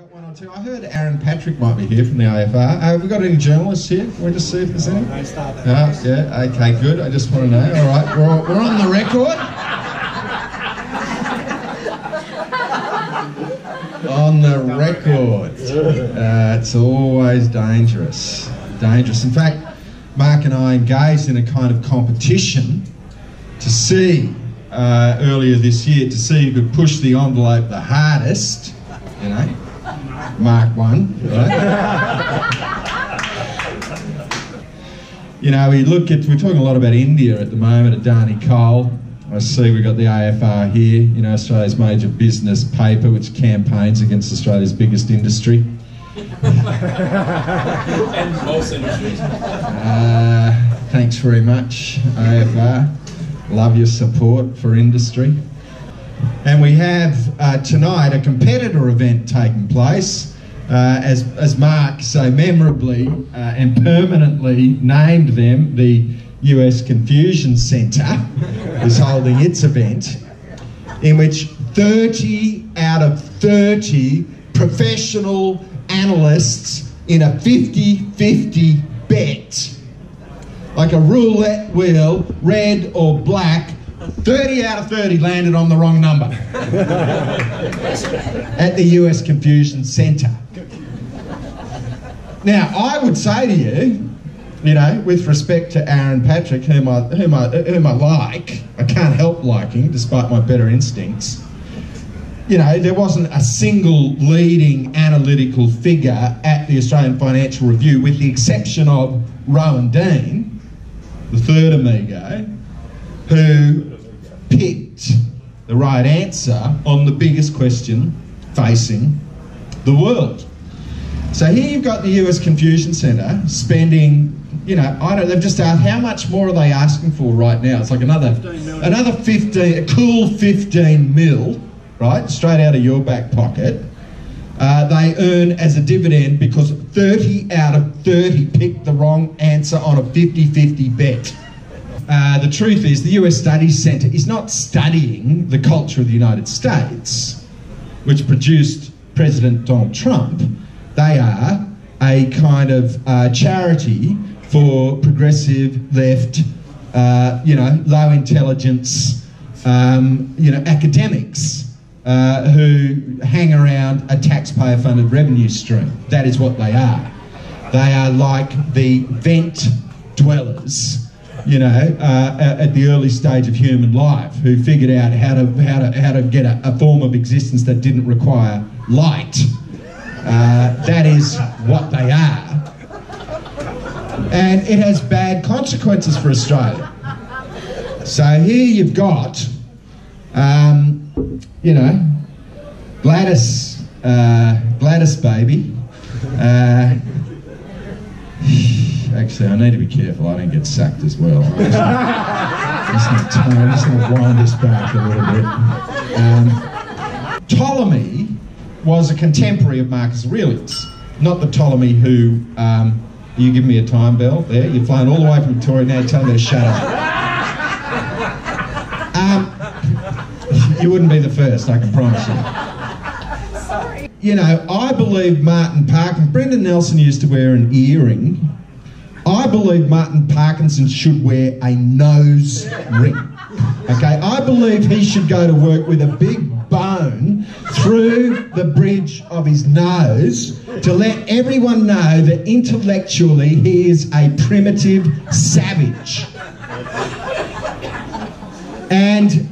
got one or two. I heard Aaron Patrick might be here from the AFR. Have we got any journalists here? Can we just see if there's any? No, start that. Yeah, okay, good. I just want to know. All right, we're on the record. On the record. It's always dangerous. Dangerous. In fact, Mark and I engaged in a kind of competition to see, earlier this year, to see who could push the envelope the hardest. You know, Mark won. You know, we're talking a lot about India at the moment, Adani Coal. I see we've got the AFR here, you know, Australia's major business paper, which campaigns against Australia's biggest industry. And most industries. Thanks very much, AFR. Love your support for industry. And we have tonight a competitor event taking place, as Mark so memorably and permanently named them, the US Confusion Centre is holding its event, in which 30 out of 30 professional analysts in a 50-50 bet, like a roulette wheel, red or black, 30 out of 30 landed on the wrong number at the US Confusion Centre. Now, I would say to you, you know, with respect to Aaron Patrick, whom I like, I can't help liking, despite my better instincts, you know, there wasn't a single leading analytical figure at the Australian Financial Review, with the exception of Rowan Dean, the third amigo, who picked the right answer on the biggest question facing the world. So here you've got the US Confusion Centre spending, you know, they've just asked, how much more are they asking for right now? It's like another 15, a cool 15 mil, right, straight out of your back pocket. They earn as a dividend because 30 out of 30 picked the wrong answer on a 50-50 bet. The truth is, the US Studies Centre is not studying the culture of the United States, which produced President Donald Trump. They are a kind of charity for progressive left, you know, low intelligence, you know, academics who hang around a taxpayer-funded revenue stream. That is what they are. They are like the vent dwellers, you know, at the early stage of human life, who figured out how to get a form of existence that didn't require light. That is what they are. And it has bad consequences for Australia. So here you've got, you know, Gladys baby. Actually, I need to be careful I don't get sacked as well. I'm just going to wind this back a little bit. Ptolemy was a contemporary of Marcus Aurelius, not the Ptolemy who, you give me a time bell there, you've flown all the way from Victoria, now you're telling me to shut up. You wouldn't be the first, I can promise you. Sorry. You know, I believe Martin Parkinson, Brendan Nelson used to wear an earring. I believe Martin Parkinson should wear a nose ring. Okay, I believe he should go to work with a big bone through the bridge of his nose to let everyone know that intellectually he is a primitive savage. And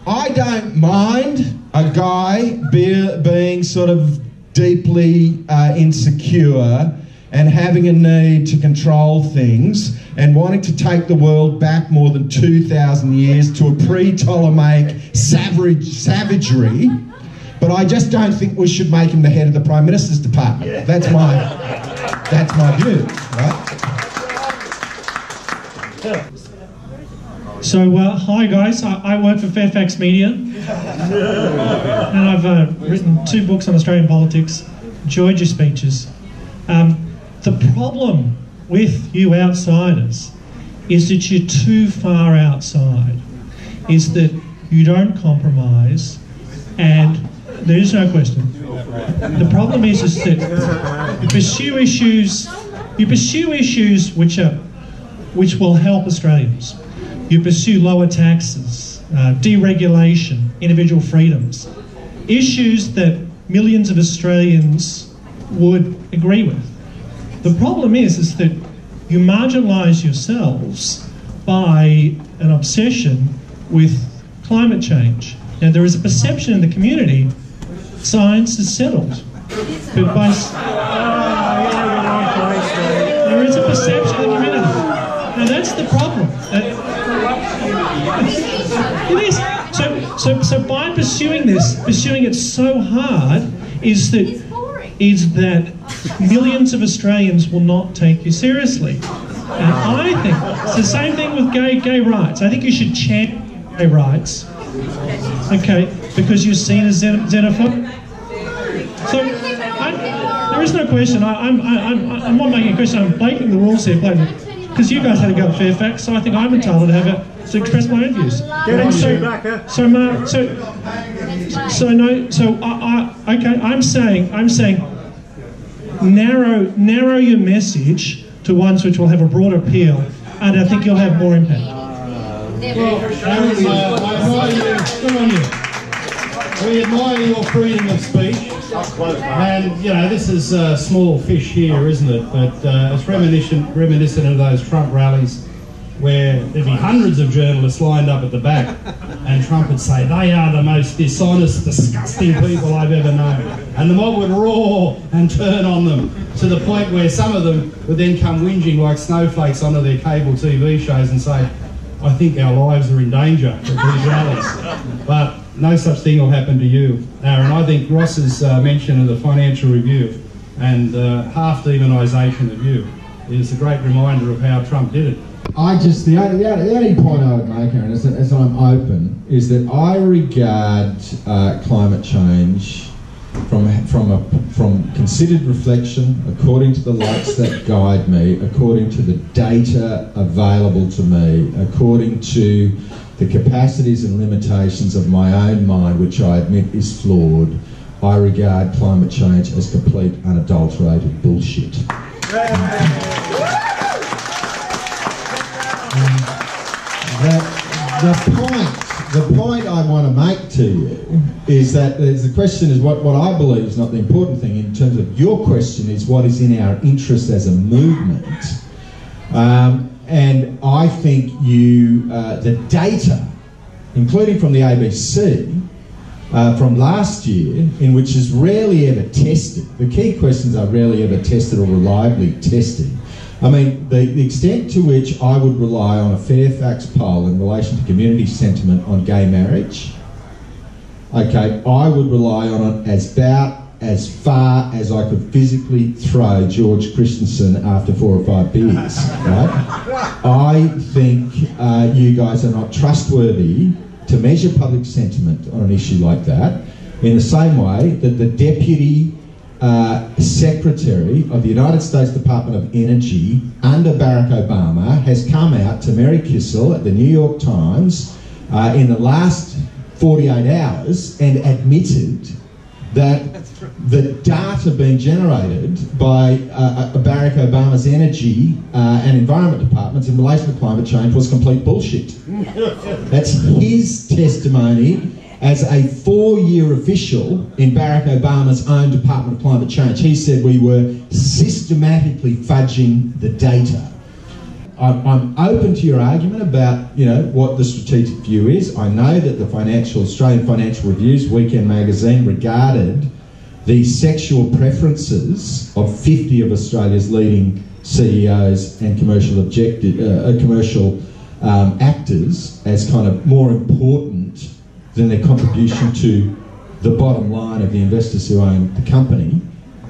I don't mind a guy being sort of deeply insecure and having a need to control things and wanting to take the world back more than 2,000 years to a pre-Ptolemaic savagery, but I just don't think we should make him the head of the Prime Minister's Department. Yeah. That's my view, right? So, hi guys, I work for Fairfax Media, and I've written 2 books on Australian politics. Enjoyed your speeches. The problem with you outsiders is that you're too far outside, is that you don't compromise, and There is no question. The problem is that you pursue issues which will help Australians. You pursue lower taxes, deregulation, individual freedoms, issues that millions of Australians would agree with. The problem is that you marginalise yourselves by an obsession with climate change. Now, there is a perception in the community science is settled. But there is a perception in the community. Now, that's the problem. It is. So by pursuing it so hard, is that millions of Australians will not take you seriously. And I think it's the same thing with gay rights. I think you should champion gay rights, okay, because you're seen as xenophobic. So there is no question. I'm not making a question. I'm breaking the rules here, because you guys had to go to Fairfax, so I think I'm entitled to express my own views. Get on Chewbacca. Okay. I'm saying, narrow your message to ones which will have a broader appeal, and I think you'll have more impact. Good on you. We admire your freedom of speech, and this is small fish here, isn't it? But it's reminiscent of those Trump rallies where there'd be hundreds of journalists lined up at the back, and Trump would say, "They are the most dishonest, disgusting people I've ever known," and the mob would roar and turn on them, to the point where some of them would then come whinging like snowflakes onto their cable TV shows and say, "I think our lives are in danger at these rallies." But no such thing will happen to you, Aaron. I think Ross's mention of the Financial Review and half-demonisation of you is a great reminder of how Trump did it. The only point I would make, Aaron, as I'm open, is that I regard climate change from considered reflection, according to the lights that guide me, according to the data available to me, according to the capacities and limitations of my own mind, which I admit is flawed. I regard climate change as complete, unadulterated bullshit. The point I want to make to you is that the question is what I believe is not the important thing in terms of your question is what is in our interest as a movement. And I think the data, including from the ABC, from last year, in which is rarely ever tested, the key questions are rarely ever tested or reliably tested. I mean, the extent to which I would rely on a Fairfax poll in relation to community sentiment on gay marriage, okay, I would rely on it about as far as I could physically throw George Christensen after 4 or 5 beers, right? I think you guys are not trustworthy to measure public sentiment on an issue like that, in the same way that the Deputy Secretary of the United States Department of Energy under Barack Obama has come out to Mary Kissel at the New York Times in the last 48 hours and admitted that the data being generated by Barack Obama's energy and environment departments in relation to climate change was complete bullshit. That's his testimony as a 4-year official in Barack Obama's own Department of Climate Change. He said we were systematically fudging the data. I'm open to your argument about, what the strategic view is. I know that the Australian Financial Review's Weekend magazine regarded the sexual preferences of 50 of Australia's leading CEOs and commercial actors as kind of more important than their contribution to the bottom line of the investors who own the company.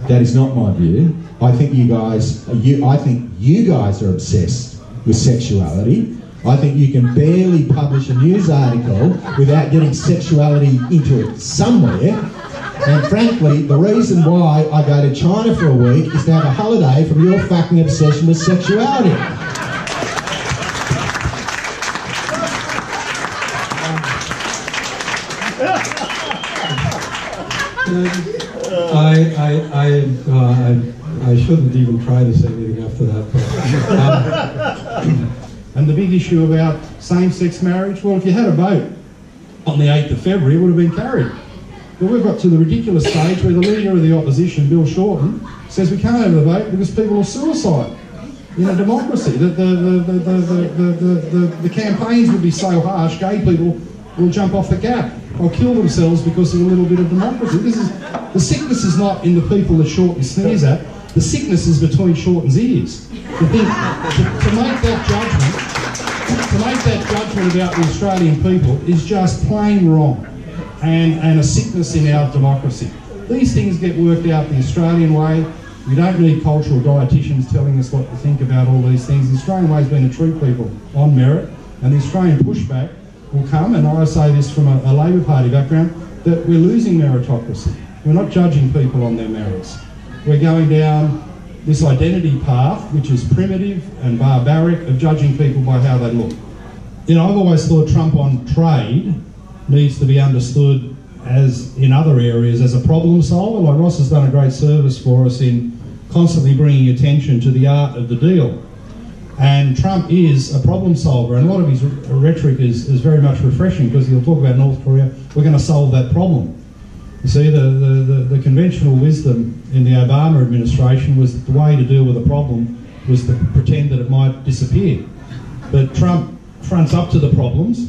That is not my view. I think you guys are obsessed with sexuality. I think you can barely publish a news article without getting sexuality into it somewhere. And frankly, the reason why I go to China for a week is to have a holiday from your fucking obsession with sexuality. I shouldn't even try to say anything after that. But, and the big issue about same-sex marriage, well, if you had a vote on the 8th of February, it would have been carried. But we've got to the ridiculous stage where the leader of the opposition, Bill Shorten, says we can't have the vote because people are suicide. In a democracy, the campaigns would be so harsh, gay people will jump off the gap or kill themselves because of a little bit of democracy. The sickness is not in the people that Shorten sneers at. The sickness is between Shorten's ears. To make that judgment about the Australian people is just plain wrong, and a sickness in our democracy. These things get worked out the Australian way. We don't need cultural dietitians telling us what to think about all these things. The Australian way has been to treat people on merit, and the Australian pushback will come, and I say this from a Labor Party background, that we're losing meritocracy. We're not judging people on their merits. We're going down this identity path, which is primitive and barbaric, of judging people by how they look. You know, I've always thought Trump on trade needs to be understood as in other areas as a problem solver. Like Ross has done a great service for us in constantly bringing attention to the art of the deal. And Trump is a problem solver, and a lot of his rhetoric is very much refreshing because he'll talk about North Korea. We're going to solve that problem. You see, the conventional wisdom in the Obama administration was that the way to deal with a problem was to pretend that it might disappear. But Trump fronts up to the problems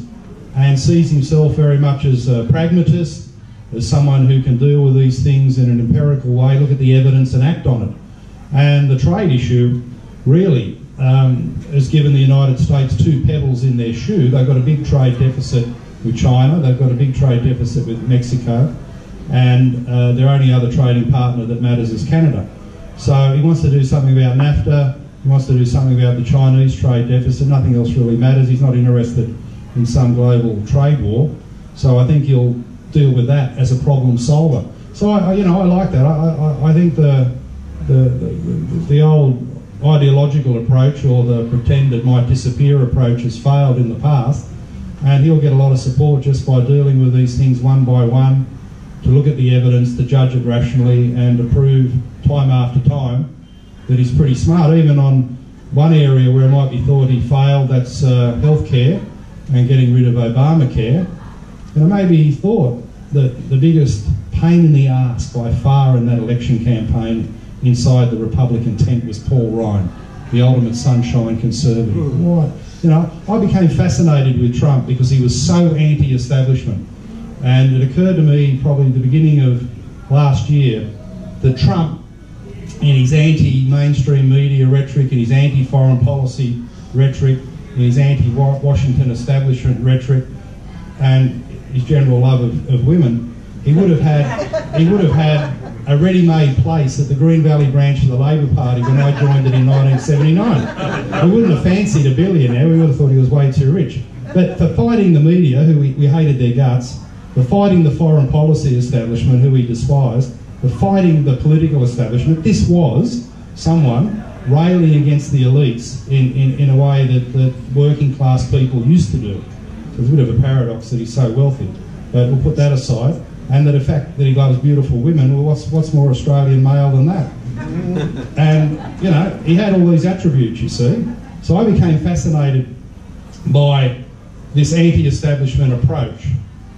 and sees himself very much as a pragmatist, as someone who can deal with these things in an empirical way, look at the evidence and act on it. And the trade issue really has given the United States two pebbles in their shoe. They've got a big trade deficit with China, they've got a big trade deficit with Mexico, and their only other trading partner that matters is Canada. So he wants to do something about NAFTA, he wants to do something about the Chinese trade deficit, nothing else really matters. He's not interested in some global trade war. So I think he'll deal with that as a problem solver. So I like that. I think the old ideological approach, or the pretend it might disappear approach, has failed in the past, and he'll get a lot of support just by dealing with these things one by one, to look at the evidence, to judge it rationally, and to prove time after time that he's pretty smart. Even on one area where it might be thought he failed, that's healthcare and getting rid of Obamacare. Maybe he thought that the biggest pain in the arse by far in that election campaign inside the Republican tent was Paul Ryan, the ultimate sunshine conservative. What? I became fascinated with Trump because he was so anti-establishment. And it occurred to me probably at the beginning of last year that Trump, in his anti-mainstream media rhetoric, in his anti-foreign policy rhetoric, in his anti-Washington establishment rhetoric, and his general love of women, he would have had a ready-made place at the Green Valley branch of the Labor Party when I joined it in 1979. We wouldn't have fancied a billionaire, we would have thought he was way too rich. But for fighting the media, who we hated their guts, for fighting the foreign policy establishment, who we despised, for fighting the political establishment, this was someone railing against the elites in a way that working class people used to do. So it's a bit of a paradox that he's so wealthy. But we'll put that aside. And the fact that he loves beautiful women, well, what's more Australian male than that? And, he had all these attributes, you see. So I became fascinated by this anti-establishment approach.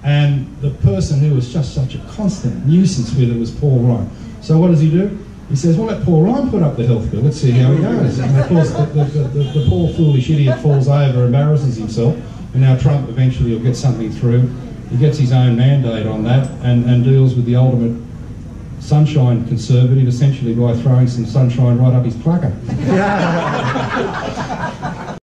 And the person who was just such a constant nuisance with it was Paul Ryan. So what does he do? He says, well, let Paul Ryan put up the health bill. Let's see how he goes. And of course, the poor foolish idiot falls over, embarrasses himself, and now Trump eventually will get something through. He gets his own mandate on that and deals with the ultimate sunshine conservative, essentially by throwing some sunshine right up his clucker.